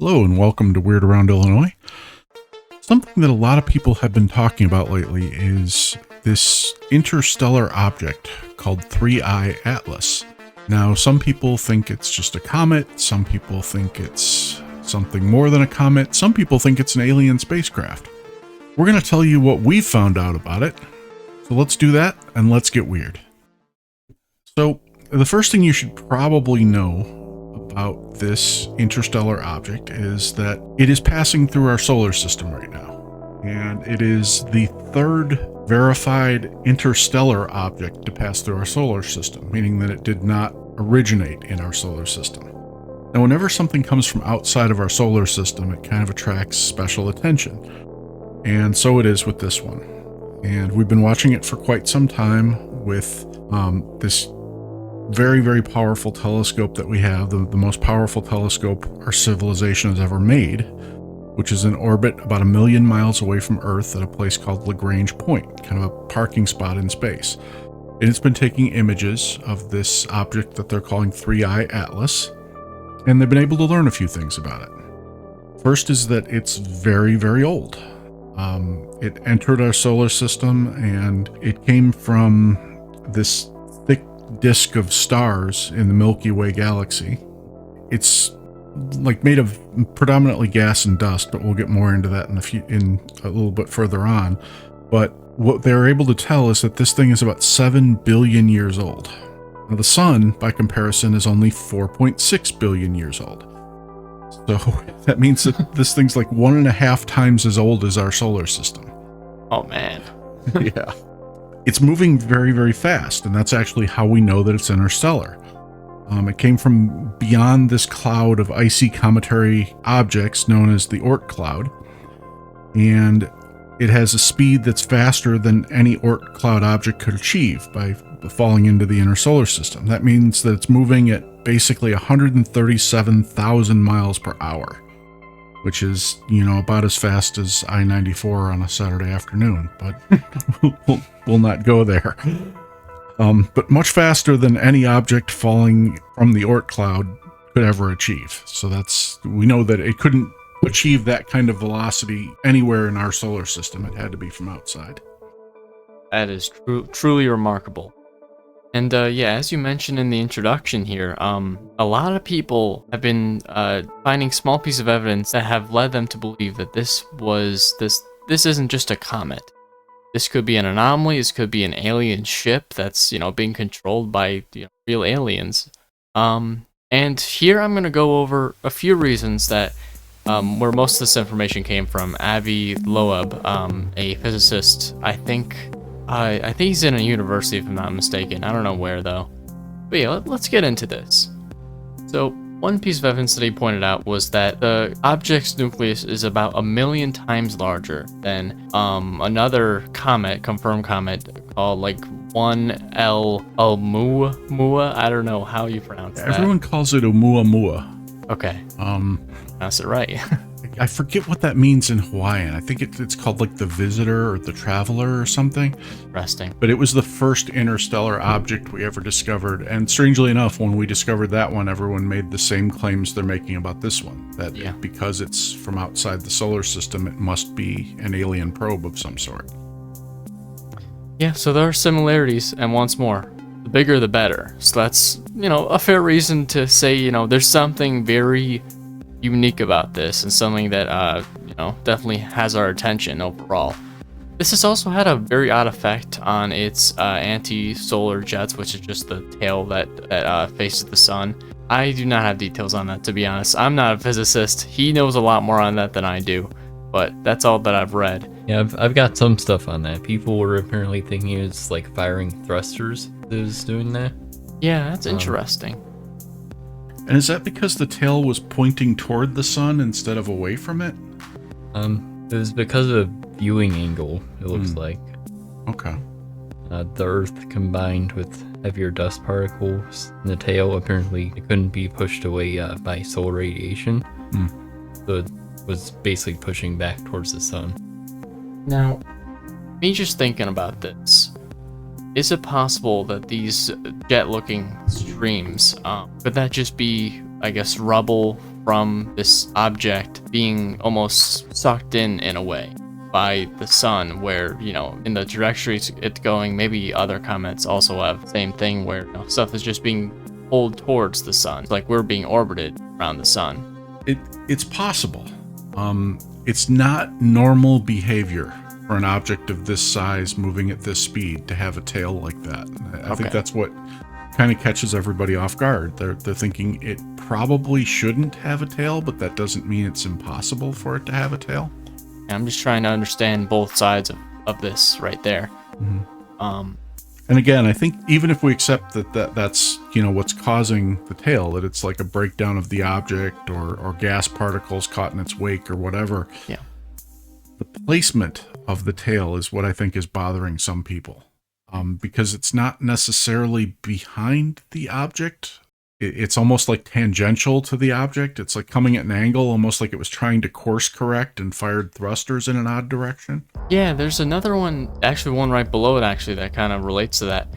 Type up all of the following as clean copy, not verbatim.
Hello and welcome to Weird Around Illinois. Something that a lot of people have been talking about lately is this interstellar object called 3I Atlas. Now, some people think it's just a comet, some people think it's something more than a comet, some people think it's an alien spacecraft. We're going to tell you what we've found out about it. So let's do that and let's get weird. So, the first thing you should probably know about this interstellar object is that it is passing through our solar system right now. And it is the third verified interstellar object to pass through our solar system, meaning that it did not originate in our solar system. Now, whenever something comes from outside of our solar system, it kind of attracts special attention. And so it is with this one. And we've been watching it for quite some time with this very, very powerful telescope that we have, the most powerful telescope our civilization has ever made, which is in orbit about 1 million miles away from Earth at a place called Lagrange Point, kind of a parking spot in space. And it's been taking images of this object that they're calling 3I Atlas, and they've been able to learn a few things about it. First is that it's very, very old. It entered our solar system, and it came from this thick disk of stars in the Milky Way galaxy. It's like made of predominantly gas and dust, but we'll get more into that in a little bit further on. But what they're able to tell is that this thing is about 7 billion years old. Now, the sun, by comparison, is only 4.6 billion years old. So that means that this thing's like 1.5 times as old as our solar system. Oh, man. Yeah. It's moving very, very fast, and that's actually how we know that it's interstellar. It came from beyond this cloud of icy cometary objects known as the Oort cloud, and it has a speed that's faster than any Oort cloud object could achieve by falling into the inner solar system. That means that it's moving at basically 137,000 miles per hour, which is, about as fast as I-94 on a Saturday afternoon, but we'll not go there. But much faster than any object falling from the Oort cloud could ever achieve. So we know that it couldn't achieve that kind of velocity anywhere in our solar system. It had to be from outside. That is truly remarkable. And as you mentioned in the introduction here, a lot of people have been finding small pieces of evidence that have led them to believe that this isn't just a comet. This could be an anomaly. This could be an alien ship that's being controlled by real aliens. And here I'm going to go over a few reasons that where most of this information came from. Avi Loeb, a physicist, I think he's in a university, if I'm not mistaken. I don't know where, though. But yeah, let's get into this. So, one piece of evidence that he pointed out was that the object's nucleus is about 1 million times larger than another confirmed comet, called 1L Oumuamua. I don't know how you pronounce that. Everyone calls it Oumuamua. Okay. That's it right. I forget what that means in Hawaiian. I think it's called the visitor or the traveler or something. Interesting. But it was the first interstellar object we ever discovered. And strangely enough, when we discovered that one, everyone made the same claims they're making about this one. That because it's from outside the solar system, it must be an alien probe of some sort. Yeah, so there are similarities, and once more, the bigger the better. So that's, a fair reason to say, there's something very unique about this, and something that definitely has our attention overall. This has also had a very odd effect on its anti-solar jets, which is just the tail that faces the sun. I do not have details on that, to be honest. I'm not a physicist. He knows a lot more on that than I do, but that's all that I've read. Yeah, I've got some stuff on that. People were apparently thinking it was firing thrusters that was doing that. Yeah, that's interesting. And is that because the tail was pointing toward the sun instead of away from it? It was because of viewing angle, it looks like. Okay. The Earth combined with heavier dust particles in the tail, apparently it couldn't be pushed away by solar radiation. So it was basically pushing back towards the sun. Now, me just thinking about this, is it possible that these jet-looking streams, could that just be, I guess, rubble from this object being almost sucked in a way by the sun, where, you know, in the trajectory it's going, maybe other comets also have the same thing where, you know, stuff is just being pulled towards the sun, like we're being orbited around the sun. It's possible. It's not normal behavior for an object of this size moving at this speed to have a tail like that. I think that's what kind of catches everybody off guard. They're thinking it probably shouldn't have a tail, but that doesn't mean it's impossible for it to have a tail. I'm just trying to understand both sides of this right there. And again, I think even if we accept that's, you know, what's causing the tail, that it's like a breakdown of the object or gas particles caught in its wake or whatever. Yeah. The placement of the tail is what I think is bothering some people, because it's not necessarily behind the object. It's almost like tangential to the object. It's like coming at an angle, almost like it was trying to course correct and fired thrusters in an odd direction. Yeah, there's another one, actually one right below it actually, that kind of relates to that.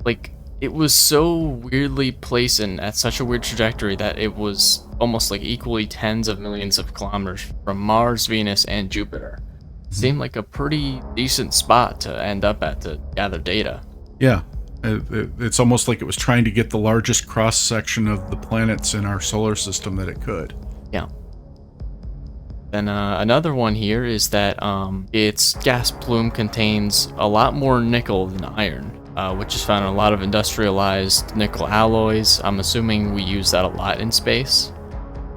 Like, it was so weirdly placed and at such a weird trajectory that it was almost like equally tens of millions of kilometers from Mars, Venus, and Jupiter. Seemed like a pretty decent spot to end up at to gather data. Yeah. It's almost like it was trying to get the largest cross-section of the planets in our solar system that it could. Yeah. Then another one here is that its gas plume contains a lot more nickel than iron, which is found in a lot of industrialized nickel alloys. I'm assuming we use that a lot in space,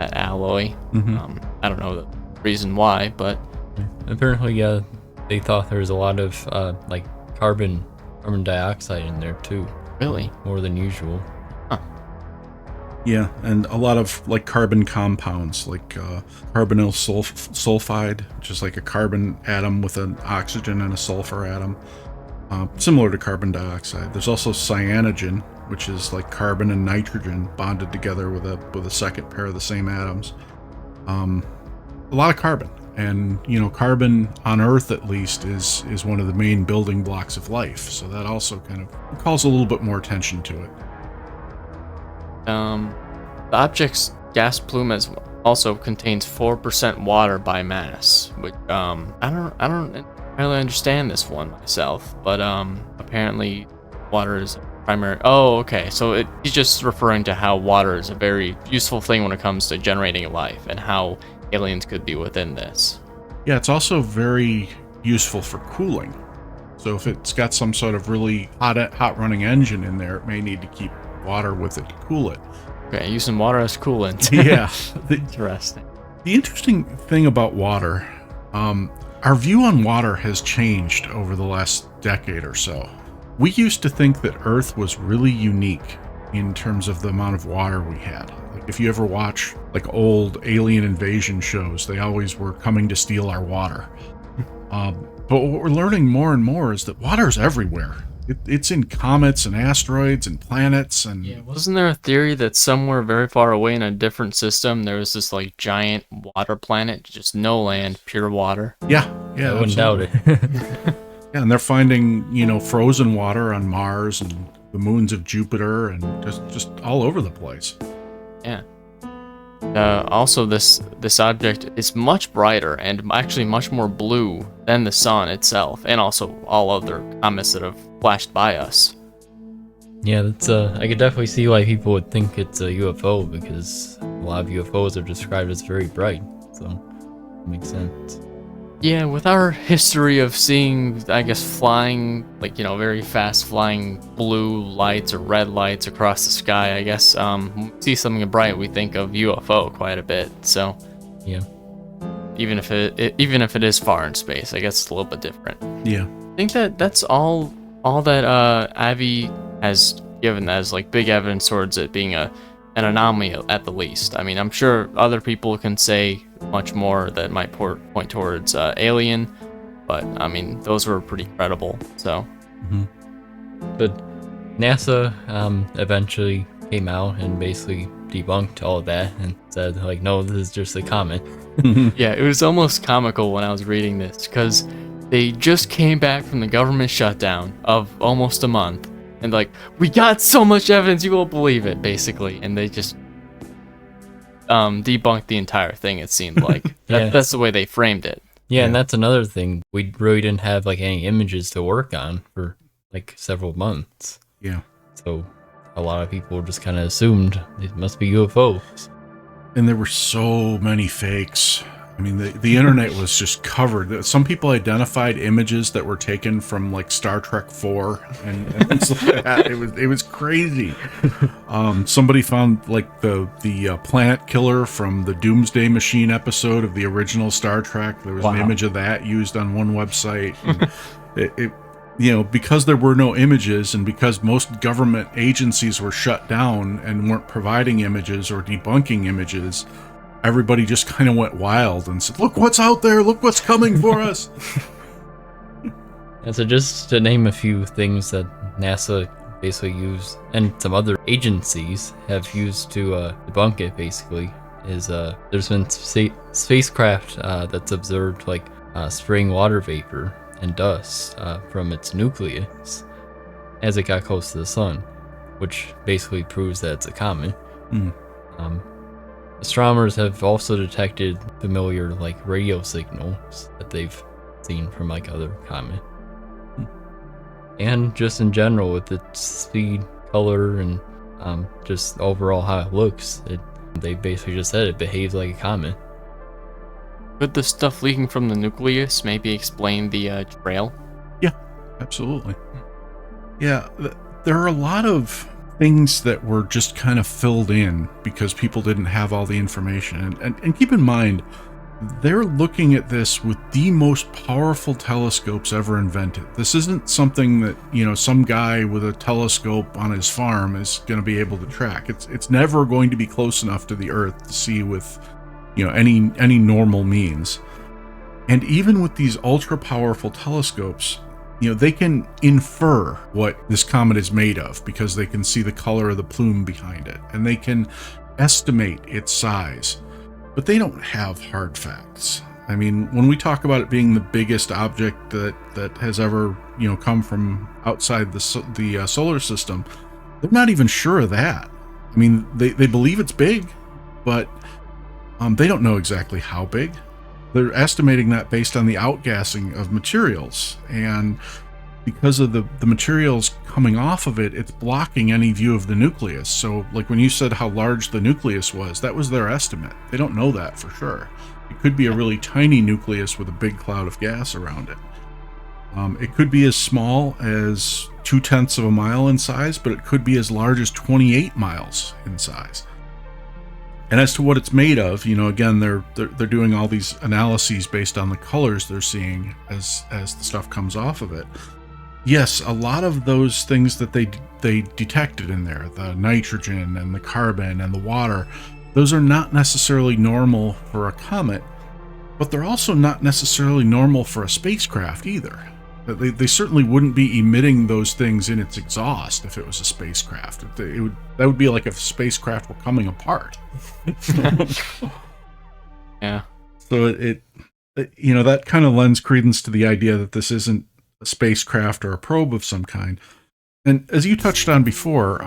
that alloy. I don't know the reason why, but... Apparently, they thought there was a lot of like carbon dioxide in there too. Really? More than usual. Yeah, and a lot of like carbon compounds, like carbonyl sulfide, which is like a carbon atom with an oxygen and a sulfur atom, similar to carbon dioxide. There's also cyanogen, which is like carbon and nitrogen bonded together with a second pair of the same atoms. A lot of carbon. And, you know, carbon on Earth, at least, is one of the main building blocks of life. So that also kind of calls a little bit more attention to it. The object's gas plume also contains 4% water by mass, which I don't really understand this one myself, but apparently water is a primary. Oh, okay. So he's just referring to how water is a very useful thing when it comes to generating life and how aliens could be within this. Yeah, it's also very useful for cooling. So if it's got some sort of really hot running engine in there, it may need to keep water with it to cool it. Okay, using water as coolant. Yeah. Interesting. The interesting thing about water, our view on water has changed over the last decade or so. We used to think that Earth was really unique in terms of the amount of water we had. Like if you ever watch like old alien invasion shows, they always were coming to steal our water. But what we're learning more and more is that water is everywhere. It's in comets and asteroids and planets and... Yeah, wasn't there a theory that somewhere very far away in a different system there was this like giant water planet, just no land, pure water? Yeah, I wouldn't doubt it. Yeah, and they're finding, you know, frozen water on Mars and the moons of Jupiter and just all over the place. Yeah. Also, this object is much brighter and actually much more blue than the sun itself, and also all other comets that have flashed by us. Yeah, that's I could definitely see why people would think it's a UFO, because a lot of UFOs are described as very bright, so it makes sense. Yeah, with our history of seeing, I guess, flying, like, you know, very fast flying blue lights or red lights across the sky, I guess, when we see something bright, we think of UFO quite a bit, so... Yeah. Even if it is far in space, I guess it's a little bit different. Yeah. I think that's all that Avi has given as, like, big evidence towards it being an anomaly at the least. I mean, I'm sure other people can say much more that might point towards alien, but I mean, those were pretty credible, so. But NASA eventually came out and basically debunked all of that and said, like, no, this is just a comet. Yeah, it was almost comical when I was reading this, because they just came back from the government shutdown of almost a month, and like, we got so much evidence, you won't believe it, basically, and they just debunked the entire thing. It seemed like that's the way they framed it. Yeah, and that's another thing. We really didn't have like any images to work on for like several months. Yeah. So a lot of people just kind of assumed it must be UFOs. And there were so many fakes. I mean, the internet was just covered. Some people identified images that were taken from like Star Trek 4 and things like that. It was crazy. Somebody found like the planet killer from the Doomsday Machine episode of the original Star Trek. There was an image of that used on one website. And because there were no images and because most government agencies were shut down and weren't providing images or debunking images, everybody just kind of went wild and said, look what's out there, look what's coming for us. And so just to name a few things that NASA basically used, and some other agencies have used to debunk it basically, is there's been spacecraft that's observed like spraying water vapor and dust from its nucleus as it got close to the sun, which basically proves that it's a comet. Astronomers have also detected familiar like radio signals that they've seen from like other comets. And just in general with its speed, color, and just overall how it looks, they basically just said it behaves like a comet. Could the stuff leaking from the nucleus maybe explain the trail? Yeah, absolutely. Yeah, there are a lot of things that were just kind of filled in because people didn't have all the information. And keep in mind, they're looking at this with the most powerful telescopes ever invented. This isn't something that, some guy with a telescope on his farm is going to be able to track. It's never going to be close enough to the Earth to see with, any normal means. And even with these ultra powerful telescopes, they can infer what this comet is made of because they can see the color of the plume behind it, and they can estimate its size, but they don't have hard facts. I mean, when we talk about it being the biggest object that has ever, come from outside the solar system, they're not even sure of that. I mean, they believe it's big, but they don't know exactly how big. They're estimating that based on the outgassing of materials, and because of the materials coming off of it, it's blocking any view of the nucleus. So like when you said how large the nucleus was, that was their estimate. They don't know that for sure. It could be a really tiny nucleus with a big cloud of gas around it. It could be as small as 0.2 of a mile in size, but it could be as large as 28 miles in size. And as to what it's made of, again, they're doing all these analyses based on the colors they're seeing as the stuff comes off of it. Yes, a lot of those things that they detected in there, the nitrogen and the carbon and the water, those are not necessarily normal for a comet, but they're also not necessarily normal for a spacecraft either. They certainly wouldn't be emitting those things in its exhaust if it was a spacecraft. That would be like if a spacecraft were coming apart. Yeah. So it that kind of lends credence to the idea that this isn't a spacecraft or a probe of some kind. And as you touched on before,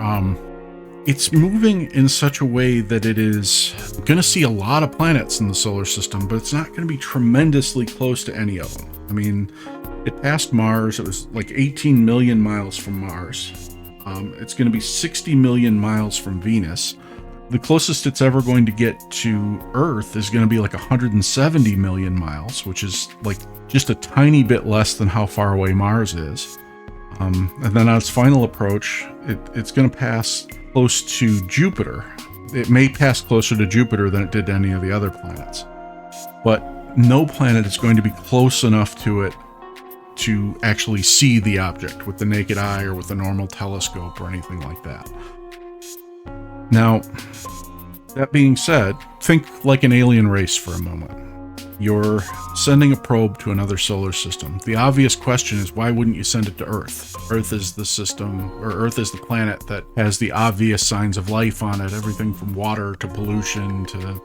it's moving in such a way that it is going to see a lot of planets in the solar system, but it's not going to be tremendously close to any of them. I mean, it passed Mars. It was like 18 million miles from Mars. It's going to be 60 million miles from Venus. The closest it's ever going to get to Earth is going to be like 170 million miles, which is like just a tiny bit less than how far away Mars is. And then on its final approach, it's going to pass close to Jupiter. It may pass closer to Jupiter than it did to any of the other planets. But no planet is going to be close enough to it to actually see the object with the naked eye or with a normal telescope or anything like that. Now, that being said, think like an alien race for a moment. You're sending a probe to another solar system. The obvious question is, why wouldn't you send it to Earth? Earth is the system, or Earth is the planet that has the obvious signs of life on it, everything from water to pollution to,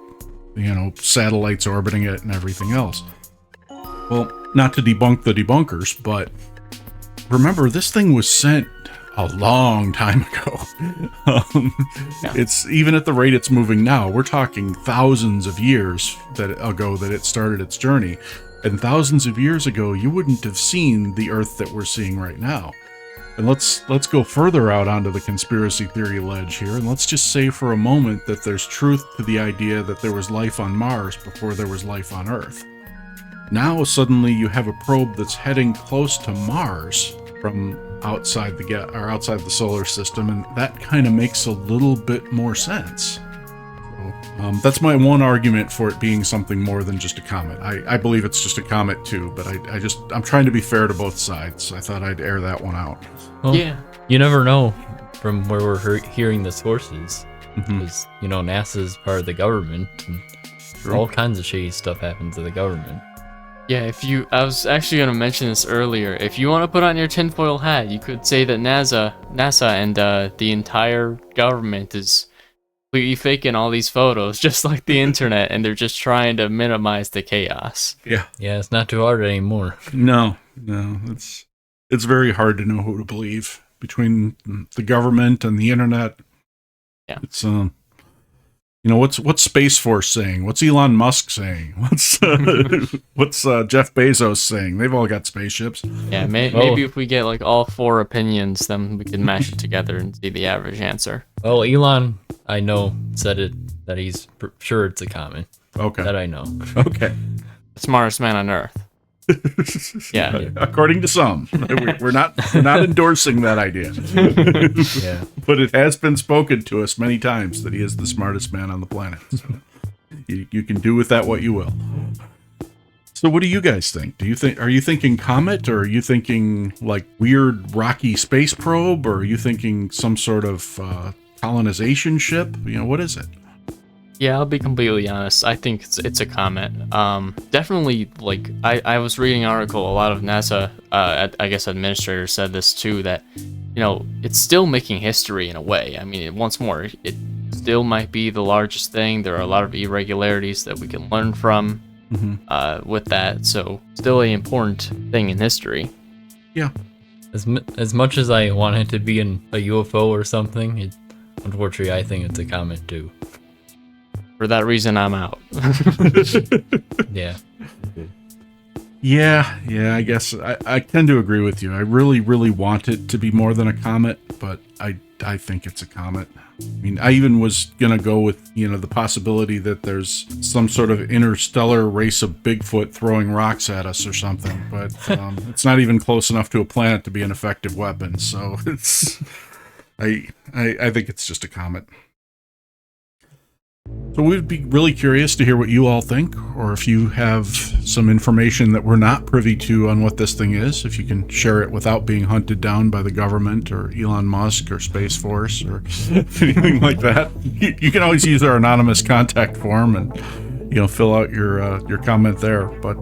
satellites orbiting it and everything else. Well, not to debunk the debunkers, but remember, this thing was sent a long time ago. Yeah. It's even at the rate it's moving now. We're talking thousands of years ago that it started its journey. And thousands of years ago, you wouldn't have seen the Earth that we're seeing right now. And let's go further out onto the conspiracy theory ledge here, and let's just say for a moment that there's truth to the idea that there was life on Mars before there was life on Earth. Now suddenly you have a probe that's heading close to Mars from outside the solar system, and that kind of makes a little bit more sense. That's my one argument for it being something more than just a comet. I believe it's just a comet too, but I'm trying to be fair to both sides. I thought I'd air that one out. Well, Yeah. you never know from where we're hearing the sources. Mhm. Because, NASA's part of the government. And all kinds of shady stuff happens to the government. Yeah, I was actually going to mention this earlier. If you want to put on your tinfoil hat, you could say that NASA and the entire government is completely faking all these photos, just like the internet, and they're just trying to minimize the chaos. Yeah. Yeah, it's not too hard anymore. No, it's very hard to know who to believe between the government and the internet. Yeah. It's what's Space Force saying? What's Elon Musk saying? What's Jeff Bezos saying? They've all got spaceships. Yeah, maybe if we get like all four opinions, then we can mash it together and see the average answer. Well, Elon, I know, said that he's sure it's a comet. Okay. That I know. Okay. The smartest man on Earth. Yeah. According to some, we're not endorsing that idea. Yeah. But it has been spoken to us many times that he is the smartest man on the planet. So you can do with that what you will. So what do you guys think? Are you thinking comet, or are you thinking like weird rocky space probe, or are you thinking some sort of colonization ship? What is it? Yeah, I'll be completely honest. I think it's a comet. Definitely, like, I was reading an article, a lot of NASA, I guess administrators said this too, that, it's still making history in a way. I mean, once more, it still might be the largest thing. There are a lot of irregularities that we can learn from with that. So, still an important thing in history. Yeah. As much as I want it to be a UFO or something, unfortunately, I think it's a comet too. For that reason, I'm out. Yeah. Yeah, I guess I tend to agree with you. I really, really want it to be more than a comet, but I think it's a comet. I mean, I even was going to go with, the possibility that there's some sort of interstellar race of Bigfoot throwing rocks at us or something, but it's not even close enough to a planet to be an effective weapon. So I think it's just a comet. So we'd be really curious to hear what you all think, or if you have some information that we're not privy to on what this thing is, if you can share it without being hunted down by the government or Elon Musk or Space Force or anything like that. You can always use our anonymous contact form and fill out your comment there. But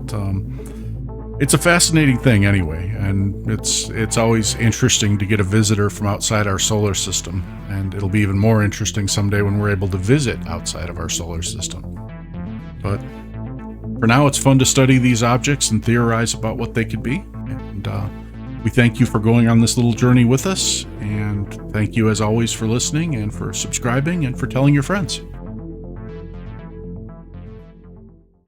it's a fascinating thing anyway, and it's always interesting to get a visitor from outside our solar system, and it'll be even more interesting someday when we're able to visit outside of our solar system. But for now, it's fun to study these objects and theorize about what they could be, and we thank you for going on this little journey with us, and thank you as always for listening and for subscribing and for telling your friends.